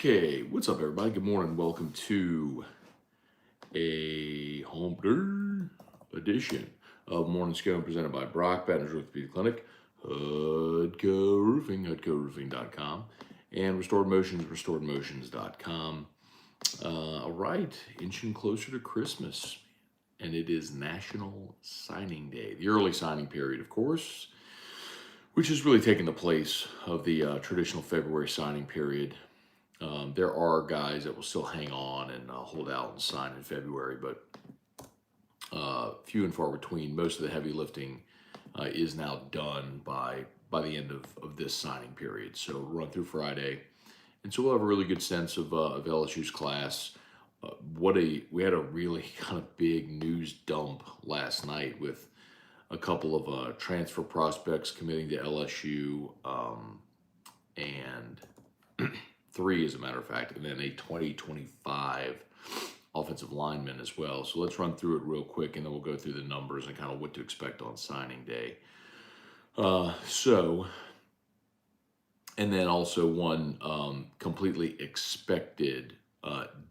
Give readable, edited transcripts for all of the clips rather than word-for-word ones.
Okay, what's up, everybody? Good morning. Welcome to a home edition of Morning Scone presented by Brock Banner's Orthopedic Clinic, Hudco Roofing, HudcoRoofing.com, and Restored Motions, RestoredMotions.com. All right, inching closer to Christmas, and it is National Signing Day, the early signing period, of course, which has really taken the place of the traditional February signing period. There are guys that will still hang on and hold out and sign in February, but few and far between. Most of the heavy lifting is now done by the end of this signing period. So we'll run through Friday, and so we'll have a really good sense of LSU's class. We had a really kind of big news dump last night with a couple of transfer prospects committing to LSU, and three, as a matter of fact, and then a 2025 offensive lineman as well. So let's run through it real quick, and then we'll go through the numbers and kind of what to expect on signing day. And then also one completely expected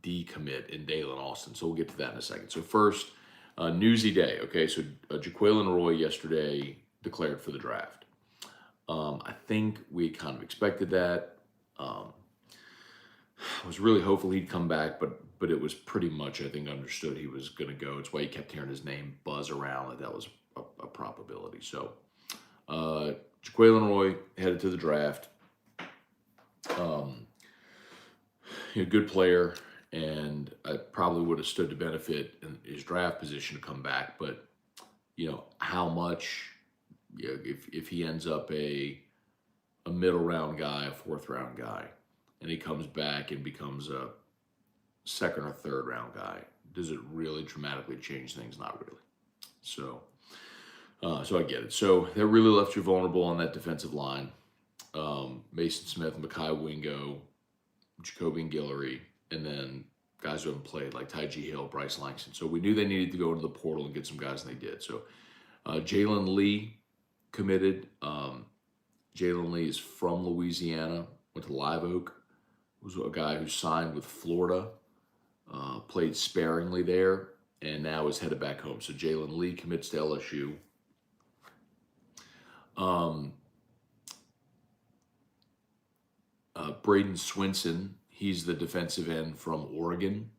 decommit in Dalen Austin. So we'll get to that in a second. So first, newsy day. Okay, so Jaquelin Roy yesterday declared for the draft. I think we kind of expected that. I was really hopeful he'd come back, but it was pretty much, I think, understood he was going to go. It's why you kept hearing his name buzz around that was a probability. So, Jaquelin Roy headed to the draft. Good player, and I probably would have stood to benefit in his draft position to come back. But how much? If he ends up a middle round guy, a fourth round guy, and he comes back and becomes a second or third round guy, does it really dramatically change things? Not really. So I get it. So that really left you vulnerable on that defensive line. Mason Smith, Mekhi Wingo, Jacoby Guillory, and then guys who haven't played like Tyjee Hill, Bryce Langston. So we knew they needed to go into the portal and get some guys, and they did. So Jalen Lee committed. Jalen Lee is from Louisiana, went to Live Oak, was a guy who signed with Florida, played sparingly there, and now is headed back home. So Jalen Lee commits to LSU. Braden Swinson, he's the defensive end from Oregon,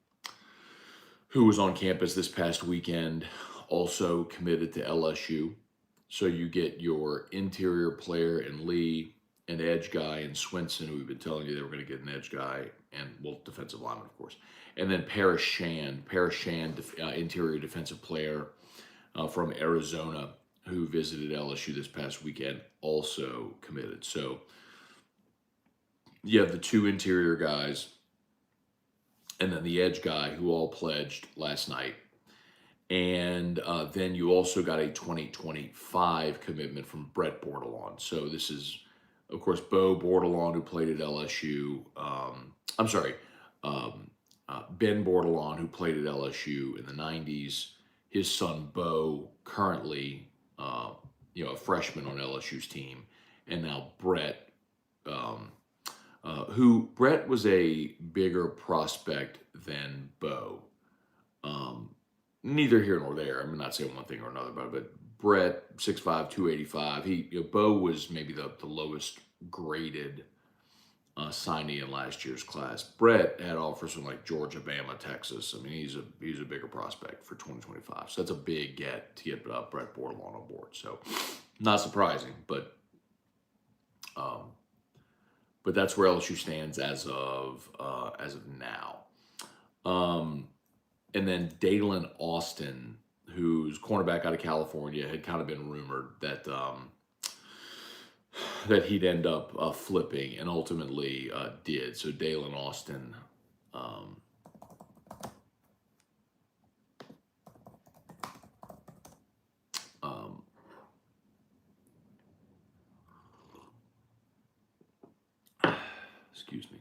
who was on campus this past weekend, also committed to LSU. So you get your interior player in Lee, an edge guy in Swinson, who we've been telling you they were going to get an edge guy, and defensive lineman, of course. And then Paris Shand, interior defensive player from Arizona, who visited LSU this past weekend, also committed. So you have the two interior guys, and then the edge guy who all pledged last night. And then you also got a 2025 commitment from Brett Bordelon. So this is, of course, Bo Bordelon, who played at LSU. Ben Bordelon, who played at LSU in the 90s. His son, Bo, currently, a freshman on LSU's team. And now Brett, Brett was a bigger prospect than Bo. Neither here nor there. I'm not saying one thing or another about it, but Brett, 6'5", 285. Bo was maybe the lowest graded signee in last year's class. Brett had offers from like Georgia, Bama, Texas. I mean, he's a bigger prospect for 2025. So that's a big get to get Brett Bordelon on board. So not surprising, but that's where LSU stands as of now. And then Dalen Austin, who's cornerback out of California, had kind of been rumored that he'd end up flipping, and ultimately did. So Dalen Austin, excuse me.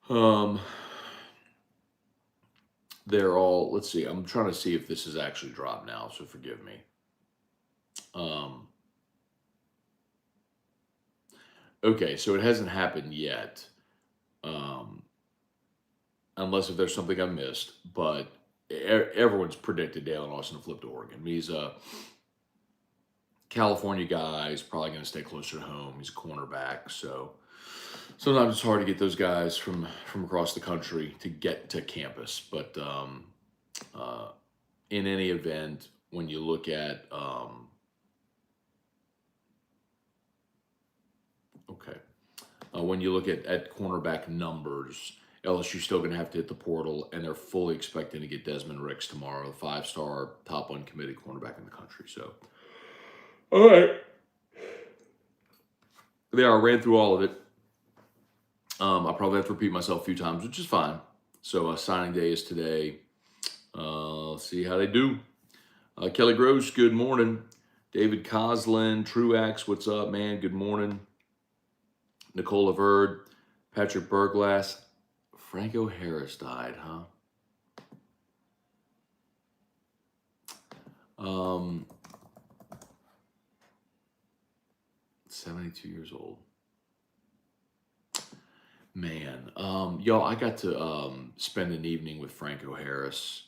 Um, they're all, let's see, I'm trying to see if this is actually dropped now, so forgive me. Um, okay, so it hasn't happened yet, um, unless if there's something I missed, but everyone's predicted Dalen Austin to flip to Oregon. He's a California guy. He's probably going to stay closer to home. He's a cornerback, so sometimes it's hard to get those guys from across the country to get to campus. But uh, in any event, when you look at when you look at cornerback numbers, LSU's still going to have to hit the portal, and they're fully expecting to get Desmond Ricks tomorrow, the 5-star top uncommitted cornerback in the country. So, all right, there, I ran through all of it. I probably have to repeat myself a few times, which is fine. So signing day is today. Let's see how they do. Kelly Gross, good morning. David Coslin, Truax, what's up, man? Good morning. Nicole Laverde, Patrick Berglass. Franco Harris died, huh? 72 years old. Man, y'all, I got to spend an evening with Franco Harris.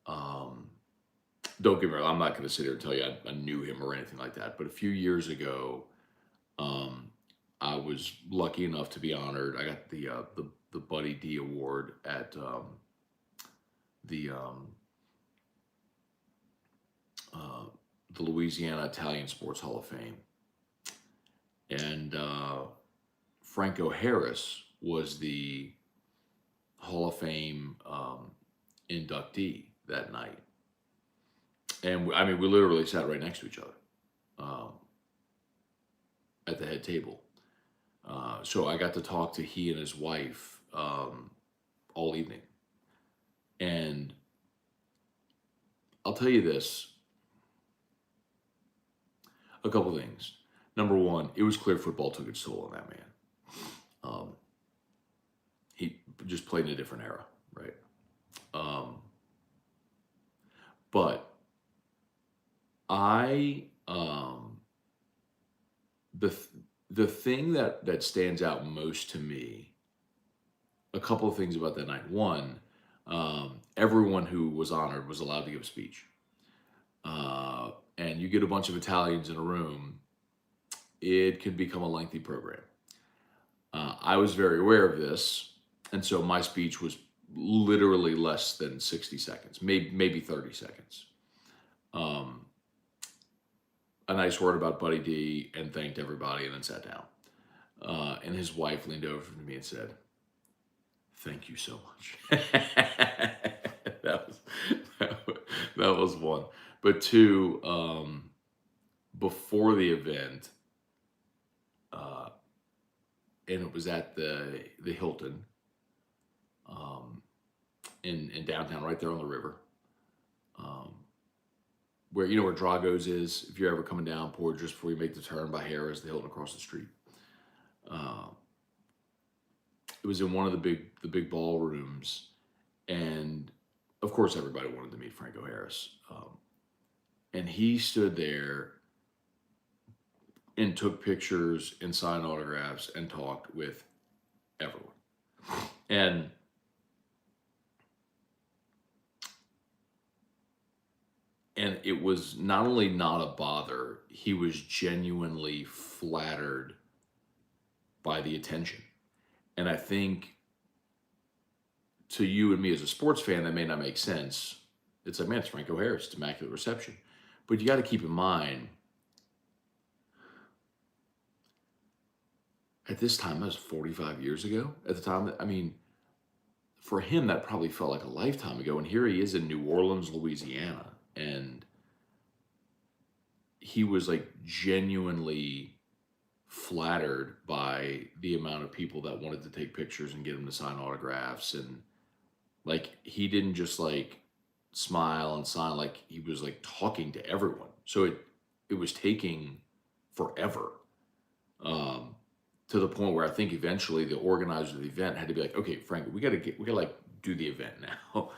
Don't get me wrong, I'm not going to sit here and tell you I knew him or anything like that. But a few years ago, I was lucky enough to be honored. I got the Buddy D Award at the the Louisiana Italian Sports Hall of Fame, and Franco Harris was the Hall of Fame inductee that night. And I mean, we literally sat right next to each other at the head table. So I got to talk to he and his wife all evening. And I'll tell you this, a couple things. Number one, it was clear football took its toll on that man. He just played in a different era, right? But I the thing that stands out most to me, a couple of things about that night. One, everyone who was honored was allowed to give a speech, and you get a bunch of Italians in a room, it could become a lengthy program. I was very aware of this, and so my speech was literally less than 60 seconds, maybe 30 seconds. A nice word about Buddy D and thanked everybody and then sat down. And his wife leaned over to me and said, "Thank you so much." that was one. But two, before the event, and it was at the Hilton in downtown, right there on the river, where you know where Drago's is. If you're ever coming down Port, just before you make the turn by Harris, the Hilton across the street. It was in one of the big ballrooms, and of course everybody wanted to meet Franco Harris. And he stood there and took pictures and signed autographs and talked with everyone. And it was not only not a bother, he was genuinely flattered by the attention. And I think to you and me as a sports fan, that may not make sense. It's like, man, it's Franco Harris, it's immaculate reception. But you got to keep in mind, at this time, that was 45 years ago. At the time, I mean, for him, that probably felt like a lifetime ago. And here he is in New Orleans, Louisiana. And he was like genuinely flattered by the amount of people that wanted to take pictures and get him to sign autographs. And like, he didn't just like smile and sign, like he was like talking to everyone. So it was taking forever. to the point where I think eventually the organizers of the event had to be like, okay, Franco, we gotta like do the event now.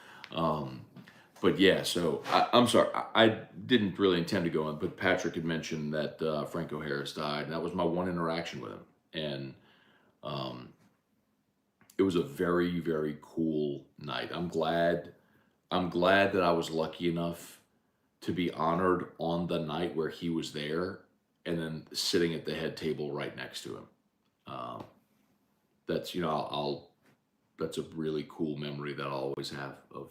But yeah, so I'm sorry, I didn't really intend to go on, but Patrick had mentioned that Franco Harris died, and that was my one interaction with him, and it was a very, very cool night. I'm glad that I was lucky enough to be honored on the night where he was there, and then sitting at the head table right next to him. That's that's a really cool memory that I'll always have of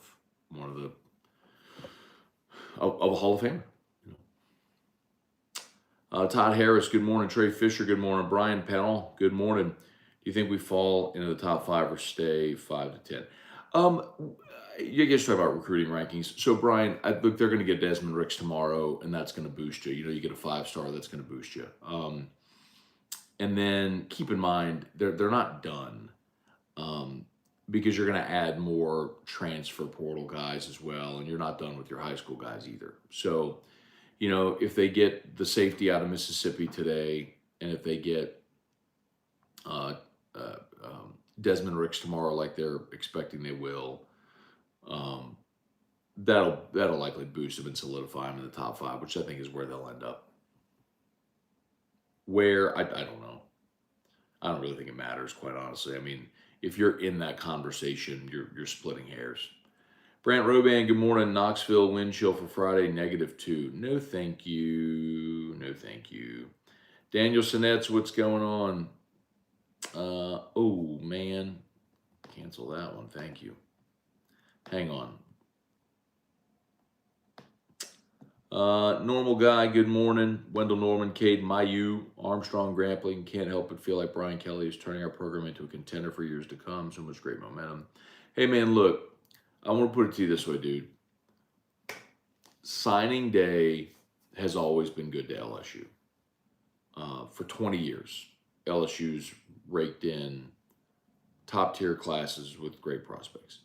one of the of a Hall of Famer. Todd Harris, good morning. Trey Fisher, good morning. Brian Pennell, good morning. Do you think we fall into the top 5 or stay 5 to 10? You guys talk about recruiting rankings. So Brian, look, they're going to get Desmond Ricks tomorrow, and that's going to boost you. You get a 5-star, that's going to boost you. And then keep in mind they're not done, because you're going to add more transfer portal guys as well, and you're not done with your high school guys either. So, if they get the safety out of Mississippi today, and if they get Desmond Ricks tomorrow, like they're expecting they will, that'll likely boost them and solidify them in the top 5, which I think is where they'll end up. Where I don't know. I don't really think it matters, quite honestly. I mean, if you're in that conversation, you're splitting hairs. Brant Roban, good morning. Knoxville wind chill for Friday, -2. No, thank you. No, thank you. Daniel Sinetz, what's going on? Oh, man. Cancel that one. Thank you. Hang on. Normal guy, good morning. Wendell Norman, Cade Mayu, Armstrong Grampling. Can't help but feel like Brian Kelly is turning our program into a contender for years to come. So much great momentum. Hey, man, look. I want to put it to you this way, dude. Signing day has always been good to LSU. For 20 years, LSU's raked in top-tier classes with great prospects.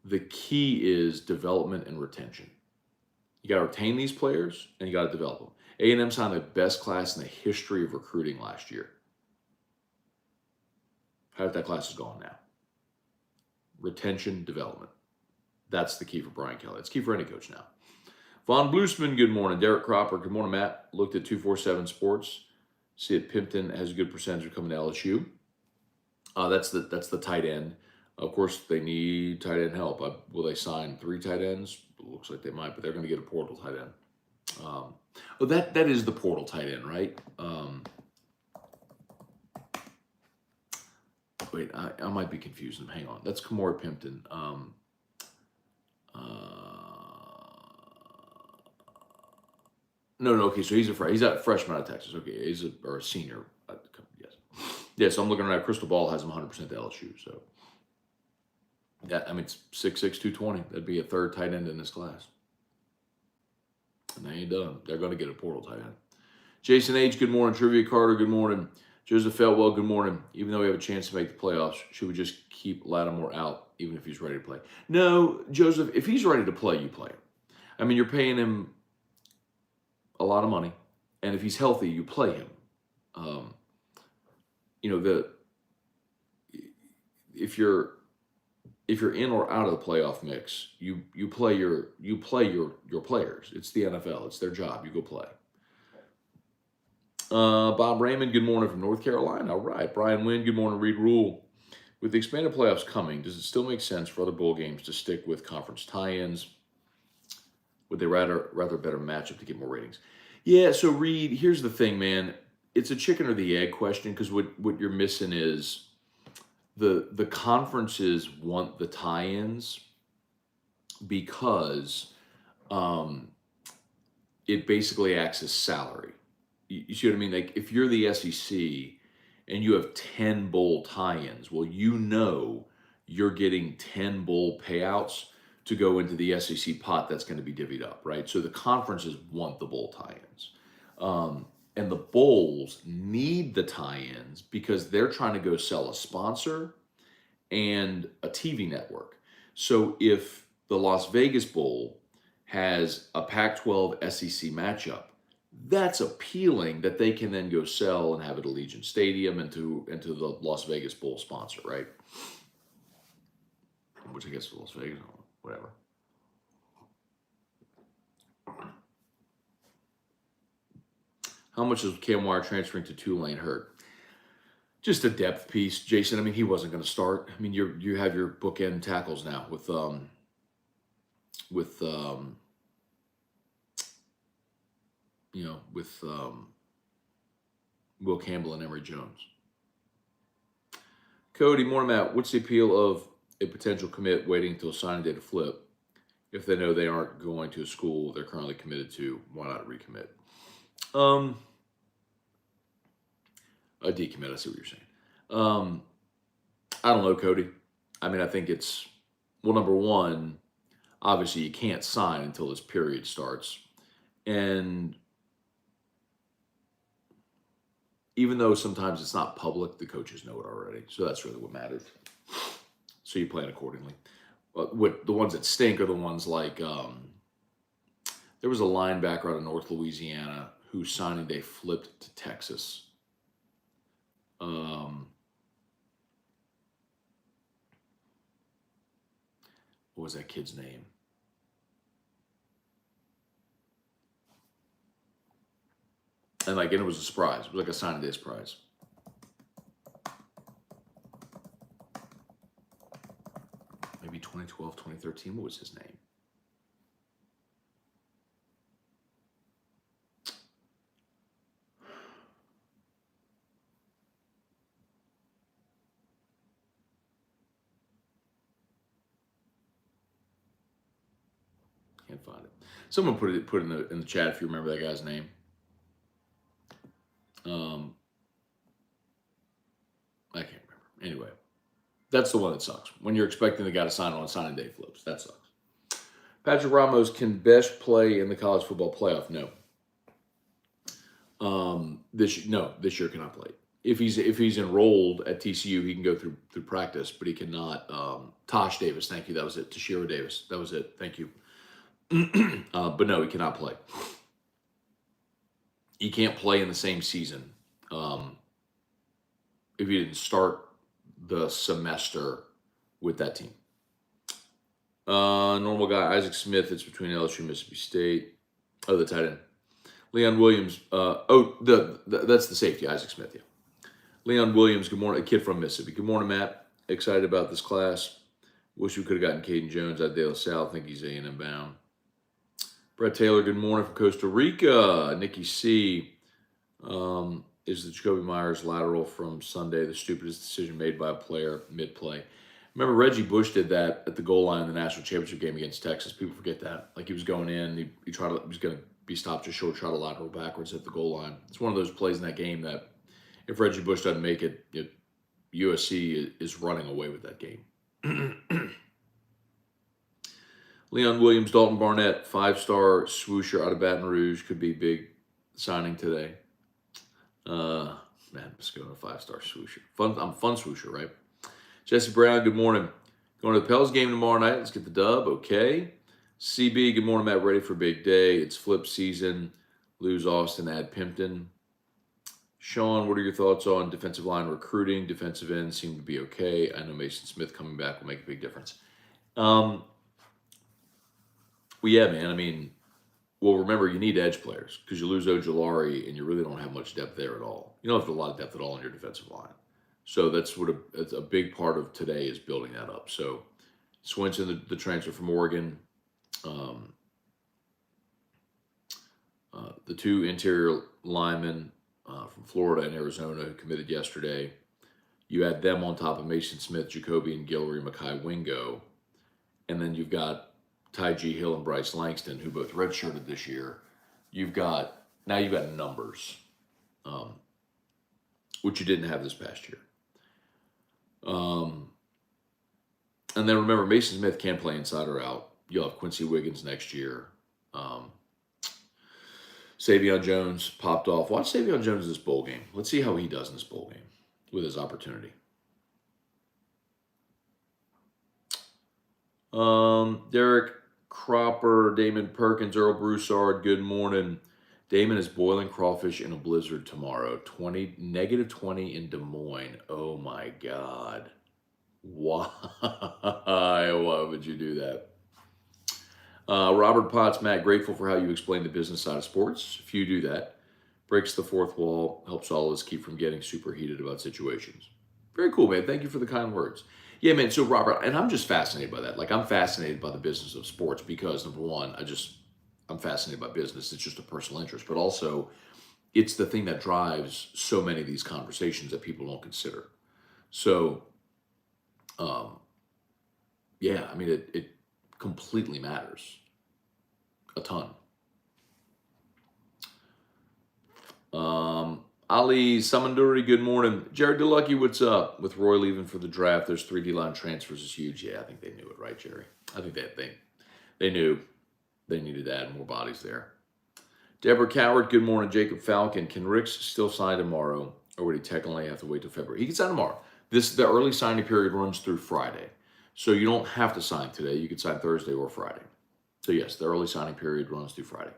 The key is development and retention. You got to retain these players, and you got to develop them. A&M signed the best class in the history of recruiting last year. How did that class is gone now? Retention, development. That's the key for Brian Kelly. It's key for any coach now. Von Bluesman, good morning. Derek Cropper, good morning, Matt. Looked at 247 Sports. See that Pimpton has a good percentage of coming to LSU. That's the tight end. Of course, they need tight end help. Will they sign 3 tight ends? It looks like they might, but they're going to get a portal tight end. That is the portal tight end, right? Wait, I might be confusing them. Hang on. That's Kamori Pimpton. No, okay, so he's a freshman out of Texas. Okay, he's a senior. Yes. Yeah, so I'm looking at Crystal Ball has him 100% to LSU. So, yeah, I mean, it's 6'6", 220. That'd be a third tight end in this class. And they ain't done. They're going to get a portal tight end. Jason H., good morning. Trivia Carter, good morning. Joseph Feltwell, good morning. Even though we have a chance to make the playoffs, should we just keep Lattimore out even if he's ready to play? No, Joseph, if he's ready to play, you play him. I mean, you're paying him a lot of money, and if he's healthy, you play him. If you're in or out of the playoff mix, you play your players. It's the NFL. It's their job. You go play. Bob Raymond, good morning from North Carolina. All right. Brian Wynn, good morning. Reed Rule. With the expanded playoffs coming, does it still make sense for other bowl games to stick with conference tie-ins? Would they rather better matchup to get more ratings? Yeah, so Reed, here's the thing, man. It's a chicken or the egg question, because what you're missing is the conferences want the tie-ins because it basically acts as salary. You see what I mean? Like, if you're the SEC and you have 10 bowl tie-ins, well, you're getting 10 bowl payouts to go into the SEC pot that's going to be divvied up, right? So the conferences want the bowl tie-ins. And the bowls need the tie-ins because they're trying to go sell a sponsor and a TV network. So if the Las Vegas Bowl has a Pac-12 SEC matchup, that's appealing that they can then go sell and have it Allegiant Stadium and to the Las Vegas Bowl sponsor, right? Which I guess is Las Vegas, whatever. How much is Cam Wire transferring to Tulane hurt? Just a depth piece, Jason. I mean, he wasn't going to start. I mean, you have your bookend tackles now with Will Campbell and Emory Jones. Cody, morning, Matt. What's the appeal of a potential commit waiting until signing day to flip? If they know they aren't going to a school they're currently committed to, why not recommit? A decommit, I see what you're saying. I don't know, Cody. I mean, I think it's, well, number one, obviously you can't sign until this period starts. And even though sometimes it's not public, the coaches know it already. So that's really what matters. So you plan accordingly. What the ones that stink are the ones like there was a linebacker out of North Louisiana whose signing day flipped to Texas. What was that kid's name? And it was a surprise. It was like a signing day surprise. Maybe 2012, 2013. What was his name? Can't find it. Someone put it in the chat if you remember that guy's name. I can't remember. Anyway, that's the one that sucks. When you're expecting the guy to sign on signing day flips, that sucks. Patrick Ramos can best play in the college football playoff. No. This year cannot play. If he's enrolled at TCU, he can go through practice, but he cannot. Tosh Davis, thank you. That was it. Tashiro Davis, that was it. Thank you. But no, he cannot play. He can't play in the same season if he didn't start the semester with that team. Normal guy, Isaac Smith. It's between LSU and Mississippi State. Oh, the tight end. Leon Williams. That's the safety, Isaac Smith. Yeah. Leon Williams. Good morning. A kid from Mississippi. Good morning, Matt. Excited about this class. Wish we could have gotten Caden Jones out of De La Salle. Think he's A&M bound. Brett Taylor. Good morning from Costa Rica. Nikki C. Is the Jacoby Myers lateral from Sunday the stupidest decision made by a player mid-play? Remember, Reggie Bush did that at the goal line in the national championship game against Texas. People forget that. Like, he was going in, he was going to be stopped just short, try to lateral backwards at the goal line. It's one of those plays in that game that if Reggie Bush doesn't make it, USC is running away with that game. Leon Williams, Dalton Barnett, 5-star swoosher out of Baton Rouge, could be big signing today. Man, Scone, a 5-star swoosher. I'm fun swoosher, right? Jesse Brown, good morning. Going to the Pels game tomorrow night. Let's get the dub. Okay. CB, good morning, Matt. Ready for a big day. It's flip season. Lose Austin, add Pimpton. Sean, what are your thoughts on defensive line recruiting? Defensive ends seem to be okay. I know Mason Smith coming back will make a big difference. Well, yeah, man. I mean, well, remember, you need edge players because you lose Ojulari and you really don't have much depth there at all. You don't have a lot of depth at all in your defensive line. So that's that's a big part of today is building that up. So Swinson, the transfer from Oregon, the two interior linemen from Florida and Arizona who committed yesterday. You add them on top of Mason Smith, Jacoby and Guillory, Makai Wingo, and then you've got Ty G. Hill and Bryce Langston, who both redshirted this year. You've got numbers, which you didn't have this past year. And then remember, Mason Smith can play inside or out. You'll have Quincy Wiggins next year. Savion Jones popped off. Watch Savion Jones in this bowl game. Let's see how he does in this bowl game with his opportunity. Derek Cropper, Damon Perkins, Earl Broussard, good morning. Damon is boiling crawfish in a blizzard tomorrow. -20 in Des Moines. Oh my God. Why? Why would you do that? Robert Potts, Matt, grateful for how you explain the business side of sports. If you do that, breaks the fourth wall, helps all of us keep from getting super heated about situations. Very cool, man. Thank you for the kind words. Yeah, man. So Robert, and I'm just fascinated by that. Like, I'm fascinated by the business of sports because, number one, I'm fascinated by business. It's just a personal interest, but also it's the thing that drives so many of these conversations that people don't consider. So, um, yeah, I mean, it completely matters a ton. Ali Samanduri, good morning. Jared DeLucky, what's up? With Roy leaving for the draft, there's 3 D-line transfers is huge. Yeah, I think they knew it, right, Jerry? I think they knew they needed to add more bodies there. Deborah Coward, good morning. Jacob Falcon, can Ricks still sign tomorrow, or would he technically have to wait till February? He can sign tomorrow. The early signing period runs through Friday, so you don't have to sign today. You can sign Thursday or Friday. So yes, the early signing period runs through Friday.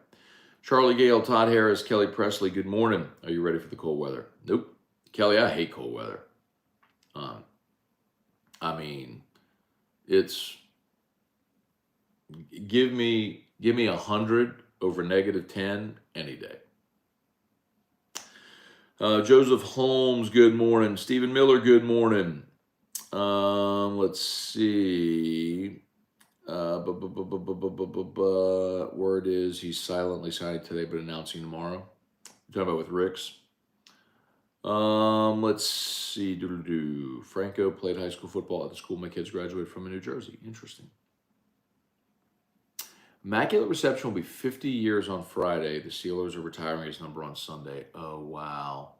Charlie Gale, Todd Harris, Kelly Presley, good morning. Are you ready for the cold weather? Nope. Kelly, I hate cold weather. I mean, it's give me 100 over -10 any day. Joseph Holmes, good morning. Stephen Miller, good morning. Let's see. Word is he's silently signing today, but announcing tomorrow. You're talking about with Ricks. Let's see. Franco played high school football at the school my kids graduated from in New Jersey. Interesting. Immaculate Reception will be 50 years on Friday. The Steelers are retiring his number on Sunday. Oh, wow.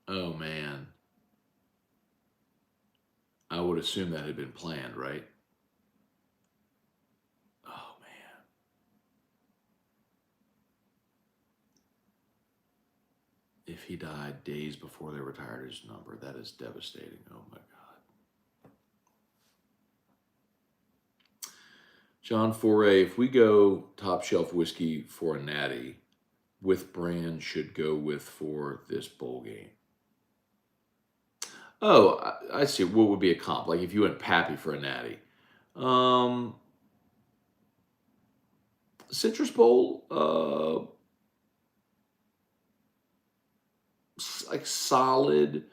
Oh, man. I would assume that had been planned, right? Oh, man. If he died days before they retired his number, that is devastating. Oh, my God. John Foray, if we go top shelf whiskey for a natty, with brand should go with for this bowl game. Oh, I see. What would be a comp? Like if you went Pappy for a natty. Citrus Bowl, like solid,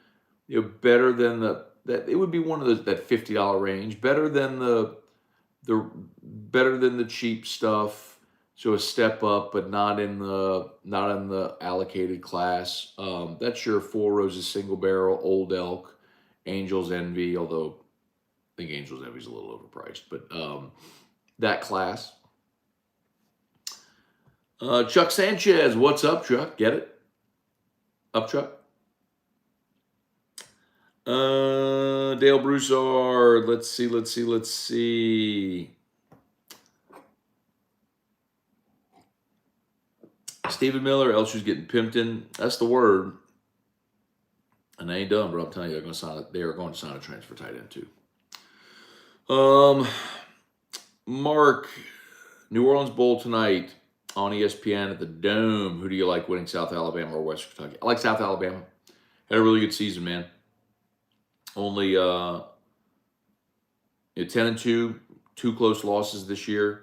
better than that. It would be one of those that $50 range, better than the cheap stuff. So a step up, but not in the allocated class. That's your Four Roses single barrel, Old Elk, Angel's Envy. Although I think Angel's Envy is a little overpriced, but that class. Chuck Sanchez, what's up, Chuck? Get it? Up, Chuck? Dale Broussard, let's see. Stephen Miller, LSU's getting pimped in. That's the word. And they ain't done, but I'm telling you, they are going to sign a transfer tight end too. Mark, New Orleans Bowl tonight on ESPN at the Dome. Who do you like winning, South Alabama or West Kentucky? I like South Alabama. Had a really good season, man. Only 10-2, 2 close losses this year.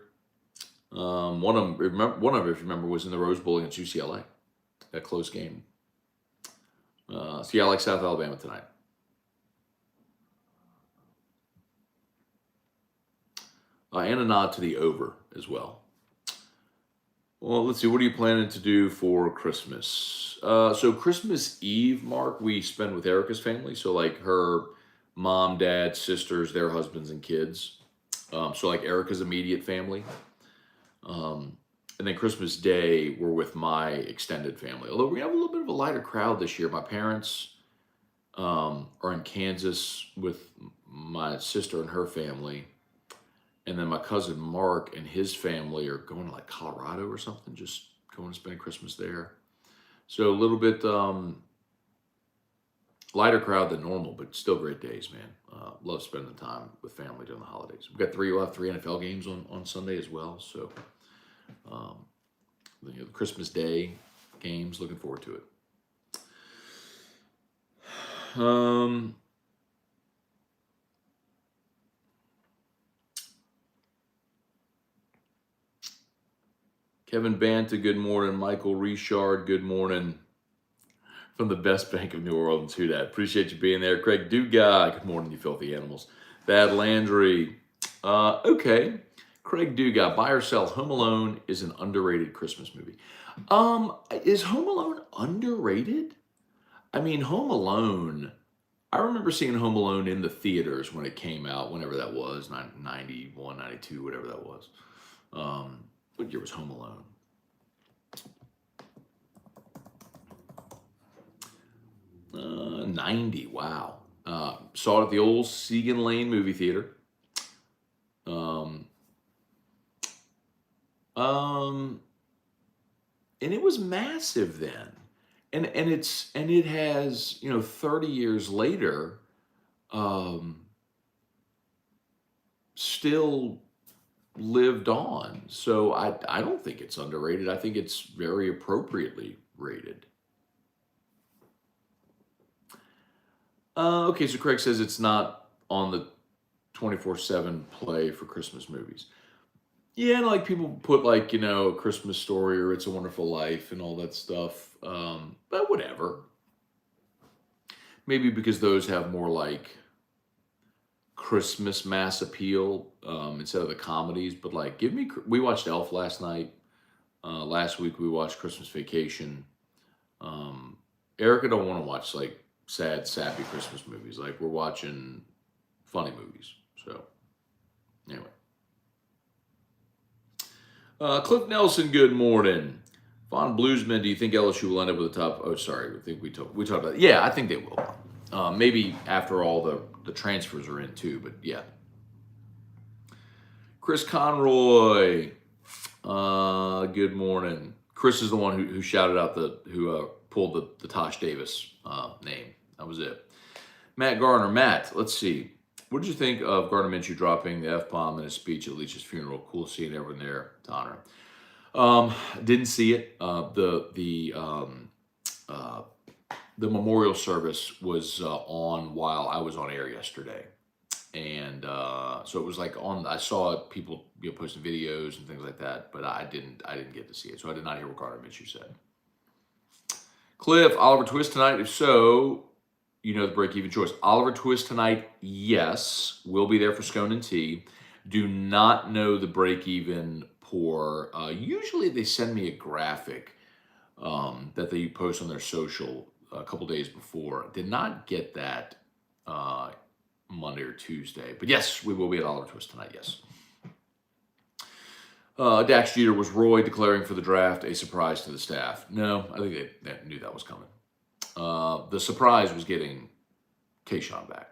One of them, if you remember, was in the Rose Bowl against UCLA. That close game. So yeah, I like South Alabama tonight. And a nod to the over as well. Well, let's see. What are you planning to do for Christmas? So Christmas Eve, Mark, we spend with Erica's family. So like her mom, dad, sisters, their husbands, and kids. So like Erica's immediate family. And then Christmas Day, we're with my extended family. Although we have a little bit of a lighter crowd this year. My parents are in Kansas with my sister and her family. And then my cousin Mark and his family are going to like Colorado or something, just going to spend Christmas there. So a little bit Lighter crowd than normal, but still great days, man. Love spending the time with family during the holidays. We'll have three NFL games on Sunday as well. So, the Christmas Day games, looking forward to it. Kevin Banta, good morning. Michael Richard, good morning. From the best bank of New Orleans, who dat? Appreciate you being there. Craig Dugas, good morning, you filthy animals. Thad Landry, okay. Craig Dugas, buy or sell. Home Alone is an underrated Christmas movie. Is Home Alone underrated? I mean, Home Alone, I remember seeing Home Alone in the theaters when it came out, whenever that was, 91, 92, whatever that was. What year was Home Alone? 90, wow. Saw it at the old Segan Lane movie theater. And it was massive then. And it has, 30 years later, still lived on. So I don't think it's underrated. I think it's very appropriately rated. Okay, so Craig says it's not on the 24/7 play for Christmas movies. Yeah, and like people put like, A Christmas Story or It's a Wonderful Life and all that stuff. But whatever. Maybe because those have more like Christmas mass appeal instead of the comedies. But like, we watched Elf last night. Last week we watched Christmas Vacation. Erica don't want to watch like sad, sappy Christmas movies. Like we're watching funny movies. So anyway. Cliff Nelson, good morning. Von Bluesman, do you think LSU will end up with a top? Oh, sorry. I think we talked about that. Yeah, I think they will. Maybe after all the transfers are in too, but yeah. Chris Conroy, good morning. Chris is the one who shouted out who pulled the Tosh Davis name. That was it. Matt Garner. Matt, let's see. What did you think of Gardner Minshew dropping the F-bomb in his speech at Leach's funeral? Cool seeing everyone there to honor him. Didn't see it. The memorial service was on while I was on air yesterday. And so it was like I saw people posting videos and things like that, but I didn't get to see it. So I did not hear what Gardner Minshew said. Cliff, Oliver Twist tonight? If so, the break-even choice. Oliver Twist tonight, yes. We'll be there for Scone and Tea. Do not know the break-even pour. Usually they send me a graphic that they post on their social a couple days before. Did not get that Monday or Tuesday. But yes, we will be at Oliver Twist tonight, yes. Dax Jeter, was Roy declaring for the draft a surprise to the staff? No, I think they knew that was coming. The surprise was getting Kayshawn back.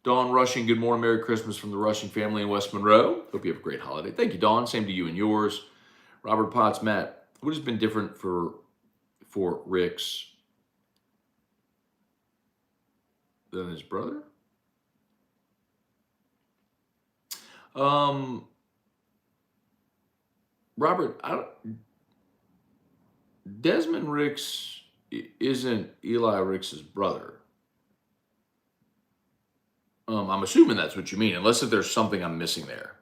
Dawn Rushing, good morning, Merry Christmas from the Rushing family in West Monroe. Hope you have a great holiday. Thank you, Dawn. Same to you and yours. Robert Potts, Matt, what has been different for Rick's than his brother? Robert, Desmond Ricks isn't Eli Ricks' brother. I'm assuming that's what you mean, unless if there's something I'm missing there.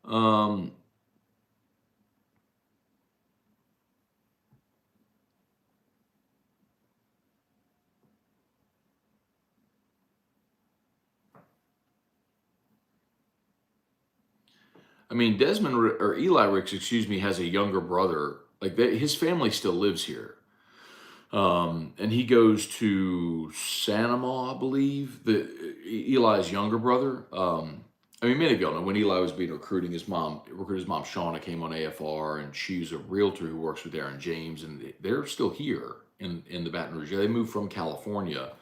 I mean, Eli Ricks, has a younger brother. Like his family still lives here. And he goes to Sanama, I believe, Eli's younger brother. Many of y'all know when Eli was recruited his mom, Shauna, came on AFR, and she's a realtor who works with Aaron James, and they're still here in the Baton Rouge. They moved from California.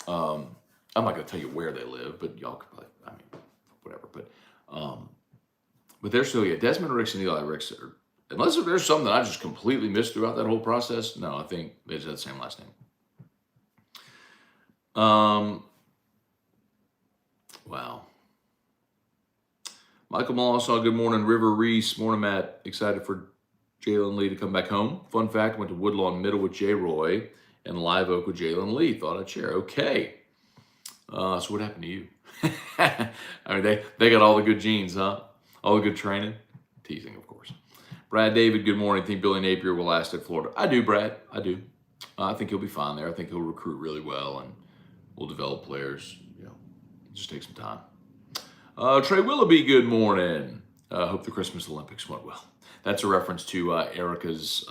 I'm not going to tell you where they live, but y'all could probably, whatever. But they're still, Desmond Ricks and Eli Ricks unless if there's something that I just completely missed throughout that whole process. No, I think they just had the same last name. Wow. Michael Mollisaw, good morning. River Reese, morning, Matt. Excited for Jalen Lee to come back home. Fun fact, went to Woodlawn Middle with J. Roy and Live Oak with Jalen Lee. Thought I'd share. Okay. So what happened to you? I mean, they got all the good genes, huh? All the good training. Teasing, of course. Brad David, good morning. Think Billy Napier will last at Florida? I do, Brad. I do. I think he'll be fine there. I think he'll recruit really well and we'll develop players. You know, just take some time. Trey Willoughby, good morning. Hope the Christmas Olympics went well. That's a reference to Erica's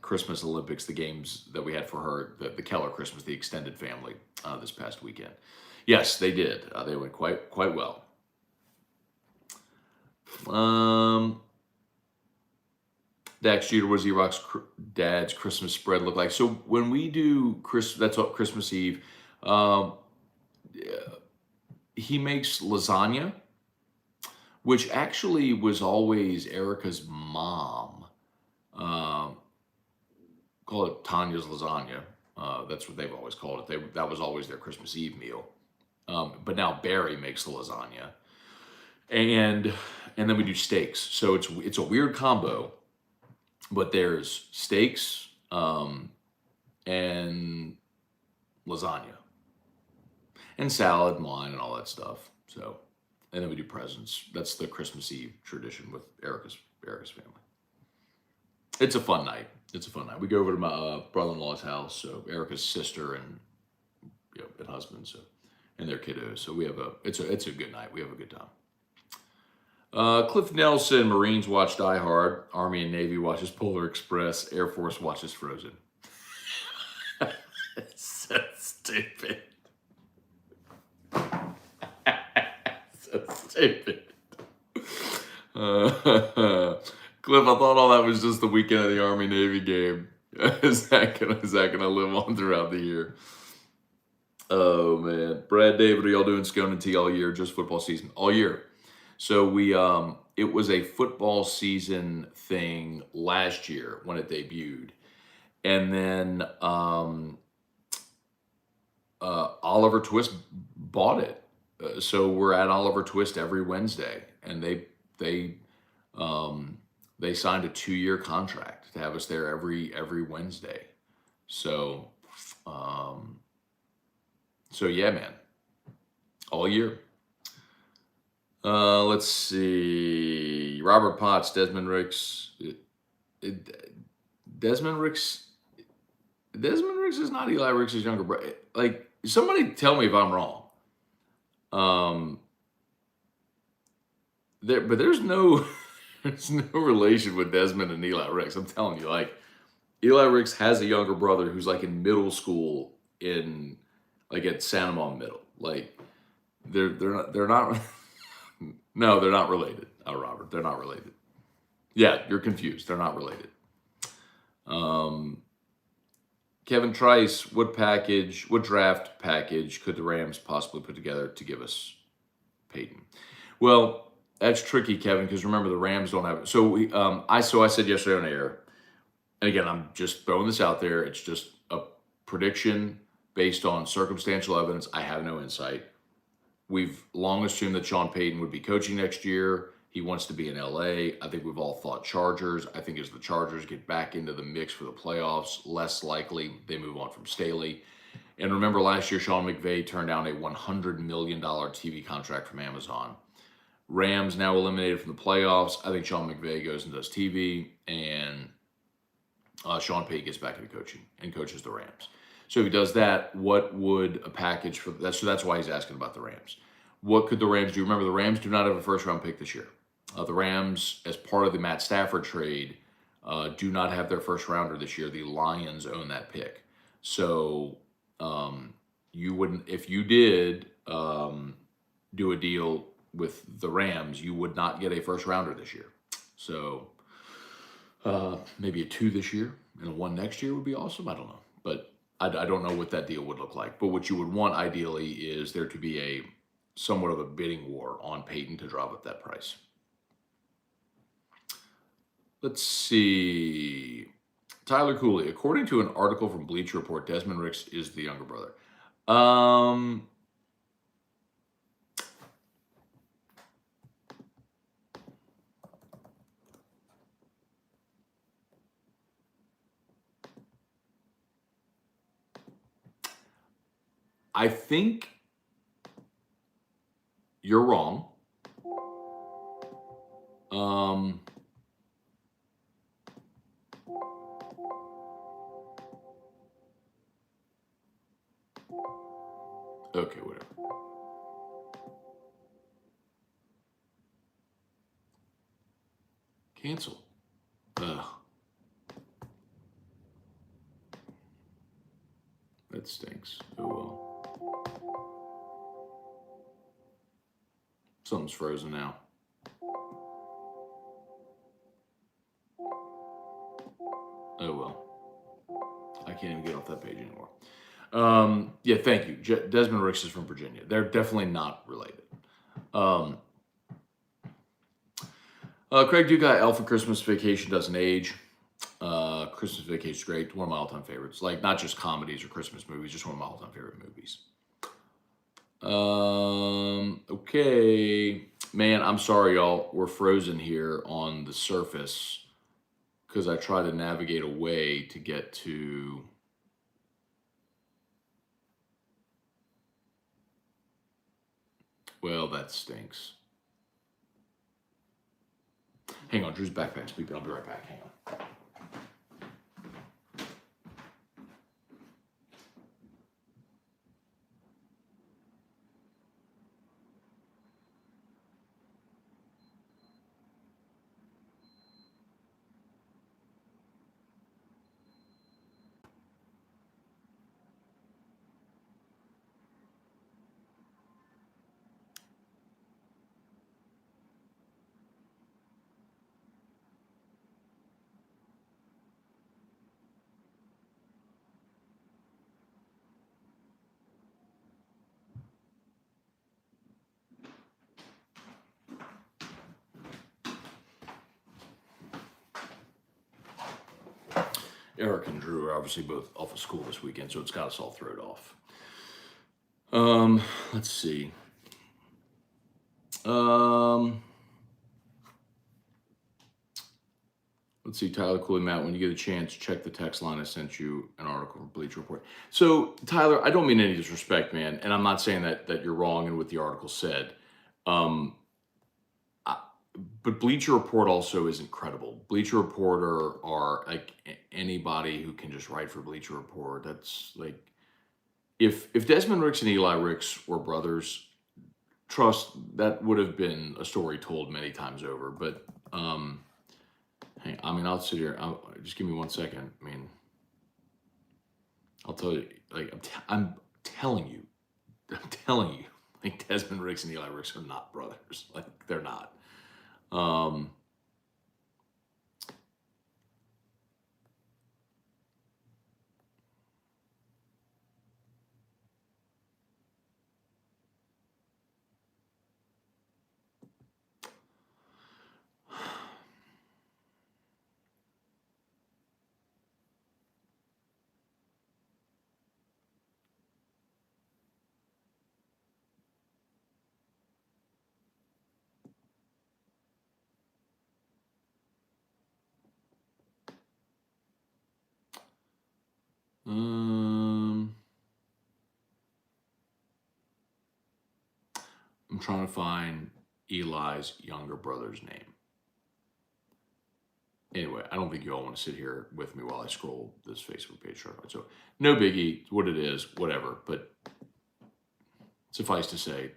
Christmas Olympics, the games that we had for her, the Keller Christmas, the extended family this past weekend. Yes, they did. They went quite well. Dax Jeter, what does E-Rock's dad's Christmas spread look like? So when we do that's what Christmas Eve, he makes lasagna, which actually was always Erica's mom. Call it Tanya's lasagna. That's what they've always called it. That was always their Christmas Eve meal. But now Barry makes the lasagna, and then we do steaks. So it's a weird combo, but there's steaks and lasagna and salad and wine and all that stuff. So, and then we do presents. That's the Christmas Eve tradition with Erica's family. It's a fun night. We go over to my brother-in-law's house, so Erica's sister and husband, so and their kiddos. So we have it's a good night. We have a good time. Cliff Nelson, Marines watch Die Hard, Army and Navy watches Polar Express, Air Force watches Frozen. So stupid. So stupid. Cliff, I thought all that was just the weekend of the Army Navy game. Is that gonna live on throughout the year? Oh man, Brad David, are y'all doing Scone and Tea all year? Just football season all year. So we it was a football season thing last year when it debuted, and then Oliver Twist bought it. So we're at Oliver Twist every Wednesday, and they signed a 2-year contract to have us there every Wednesday. So yeah, man, all year. Let's see. Robert Potts, Desmond Ricks. Desmond Ricks is not Eli Ricks' younger brother. Like, somebody tell me if I'm wrong. There's no relation with Desmond and Eli Ricks. I'm telling you, like, Eli Ricks has a younger brother who's like in middle school at Santa Monica Middle. Like, they're not. No, they're not related. Robert, they're not related. Yeah, you're confused. They're not related. Kevin Trice, what draft package could the Rams possibly put together to give us Payton? Well, that's tricky, Kevin, because remember the Rams don't have it. So I said yesterday on air, and again, I'm just throwing this out there. It's just a prediction based on circumstantial evidence. I have no insight. We've long assumed that Sean Payton would be coaching next year. He wants to be in LA. I think we've all thought Chargers. I think as the Chargers get back into the mix for the playoffs, less likely they move on from Staley. And remember last year, Sean McVay turned down a $100 million TV contract from Amazon. Rams now eliminated from the playoffs. I think Sean McVay goes and does TV, and Sean Payton gets back into coaching and coaches the Rams. So if he does that, what would a package for that? So that's why he's asking about the Rams. What could the Rams do? Remember, the Rams do not have a first-round pick this year. The Rams, as part of the Matt Stafford trade, do not have their first-rounder this year. The Lions own that pick. So you wouldn't, if you did do a deal with the Rams, you would not get a first-rounder this year. So maybe a 2 this year and a 1 next year would be awesome. I don't know. But I don't know what that deal would look like. But what you would want, ideally, is there to be somewhat of a bidding war on Payton to drive up that price. Let's see. Tyler Cooley, according to an article from Bleacher Report, Desmond Ricks is the younger brother. I think you're wrong. Okay, whatever. Cancel. Ugh. That stinks. Oh well. Something's frozen now. Oh well. I can't even get off that page anymore. Yeah, thank you. Desmond Ricks is from Virginia. They're definitely not related. Craig Dugai, Elf and Christmas Vacation doesn't age. Christmas Vacation is great. One of my all-time favorites. Like, not just comedies or Christmas movies, just one of my all-time favorite movies. Okay. Man, I'm sorry, y'all. We're frozen here on the surface because I try to navigate a way to get to... Well, that stinks. Hang on, Drew's backpack's beeping. I'll be right back. Hang on. Eric and Drew are obviously both off of school this weekend, so it's got us all thrown off. Let's see. Let's see, Tyler Cooley, Matt, when you get a chance, check the text line. I sent you an article from Bleacher Report. So, Tyler, I don't mean any disrespect, man, and I'm not saying that you're wrong in what the article said. But Bleacher Report also isn't credible. Bleacher Report are like anybody who can just write for Bleacher Report. That's like, if Desmond Ricks and Eli Ricks were brothers, trust that would have been a story told many times over. But hey, I mean, I'll sit here. Just give me 1 second. I mean, I'll tell you. Like I'm telling you, like Desmond Ricks and Eli Ricks are not brothers. Like they're not. I'm trying to find Eli's younger brother's name. Anyway, I don't think you all want to sit here with me while I scroll this Facebook page. So no biggie, what it is, whatever. But suffice to say,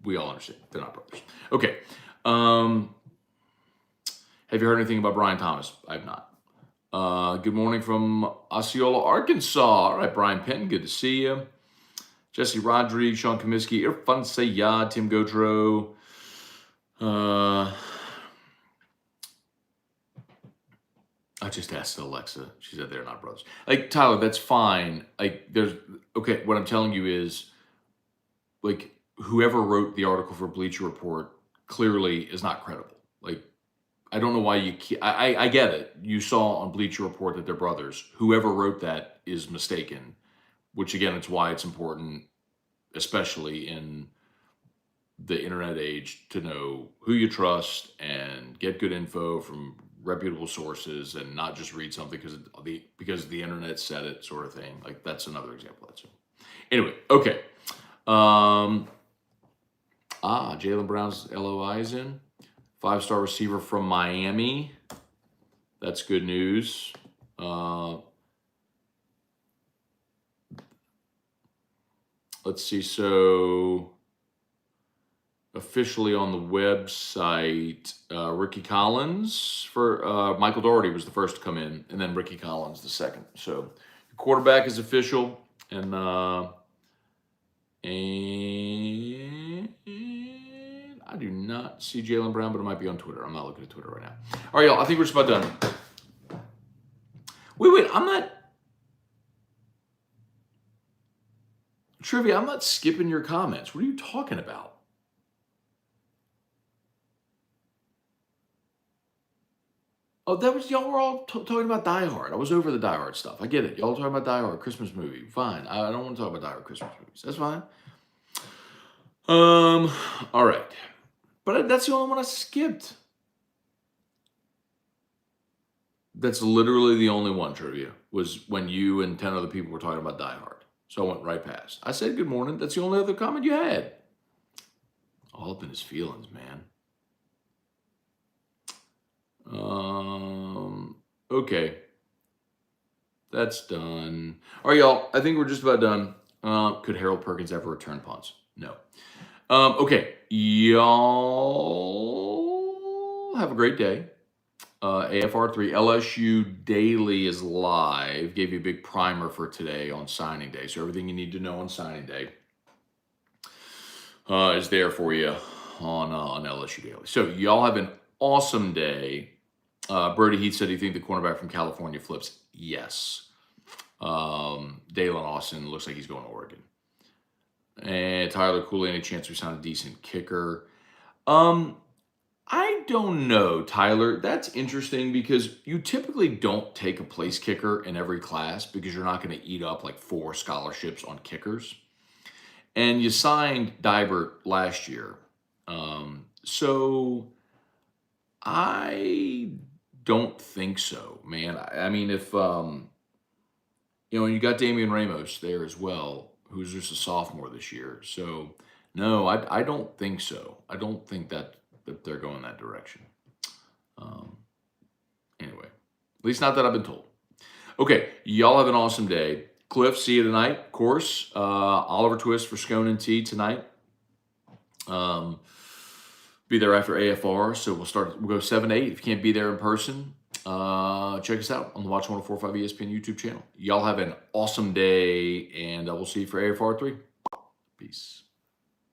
we all understand they're not brothers. Okay. Have you heard anything about Brian Thomas? I have not. Good morning from Osceola, Arkansas. All right, Brian Penton, good to see you. Jesse Rodriguez, Sean Comiskey, Irfan Sayad, Tim Gaudreau. I just asked Alexa. She said they're not brothers. Like, Tyler, that's fine. Like, okay, what I'm telling you is, like, whoever wrote the article for Bleacher Report clearly is not credible. Like, I don't know why you keep, I get it. You saw on Bleacher Report that they're brothers. Whoever wrote that is mistaken, which again, it's why it's important, especially in the internet age, to know who you trust and get good info from reputable sources and not just read something because the internet said it, sort of thing. Like, that's another example of that. So anyway, okay. Jaylen Brown's LOI is in. 5-star receiver from Miami. That's good news. Let's see. So officially on the website, Ricky Collins for Michael Doherty was the first to come in, and then Ricky Collins the second. So the quarterback is official, and I do not see Jaylen Brown, but it might be on Twitter. I'm not looking at Twitter right now. All right, y'all. I think we're just about done. Wait. I'm not. Trivia, I'm not skipping your comments. What are you talking about? Oh, that was, y'all were all talking about Die Hard. I was over the Die Hard stuff. I get it. Y'all talking about Die Hard, Christmas movie. Fine. I don't want to talk about Die Hard Christmas movies. That's fine. All right. But that's the only one I skipped. That's literally the only one, Trivia, was when you and 10 other people were talking about Die Hard. So I went right past. I said good morning. That's the only other comment you had. All up in his feelings, man. Okay. That's done. All right, y'all. I think we're just about done. Could Harold Perkins ever return punts? No. Okay. Y'all have a great day. AFR3 LSU Daily is live. Gave you a big primer for today on signing day. So everything you need to know on signing day is there for you on LSU Daily. So y'all have an awesome day. Brody Heath said, "Do you think the cornerback from California flips?" Yes. Dalen Austin looks like he's going to Oregon. And Tyler Cooley, any chance we sign a decent kicker? I don't know, Tyler. That's interesting because you typically don't take a place kicker in every class because you're not going to eat up like 4 scholarships on kickers. And you signed Dybert last year. So I don't think so, man. I mean, if, and you got Damian Ramos there as well, who's just a sophomore this year. So no, I don't think so. I don't think that they're going that direction. Anyway, at least not that I've been told. Okay, y'all have an awesome day. Cliff, see you tonight, of course. Oliver Twist for Scone and Tea tonight. Be there after AFR, so we'll go 7 to 8. If you can't be there in person, check us out on the Watch 1045 ESPN YouTube channel. Y'all have an awesome day, and we'll see you for AFR 3. Peace.